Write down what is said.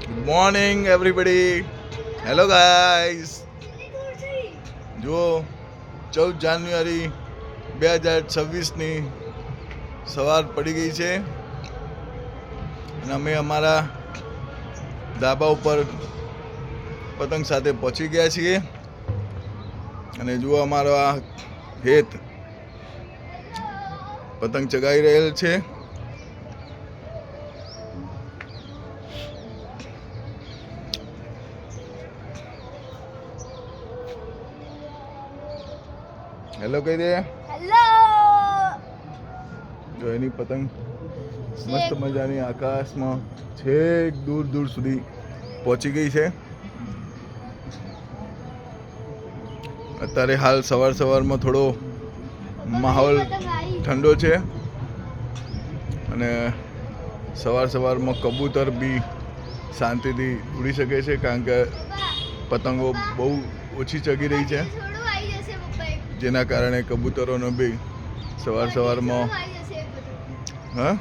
Good morning everybody. Hello guys. જુઓ 14 જાન્યુઆરી 2026ની સવાર પડી ગઈ છે અને અમે અમારા ધાબા ઉપર પતંગ સાથે પહોંચી ગયા છીએ અને જુઓ અમારો આ હેત પતંગ ચગાવી રહેલ છે. હેલો કહી દે. હેલો. જો એની પતંગ મસ્ત મજાની આકાશમાં છેક દૂર દૂર સુધી પહોંચી ગઈ છે. અત્યારે હાલ સવારમાં થોડો માહોલ ઠંડો છે અને સવારમાં કબૂતર બી શાંતિથી ઉડી શકે છે કારણ કે પતંગો બહુ ઓછી ચગી રહી છે, જેના કારણે કબૂતરોનો બી સવારમાં હા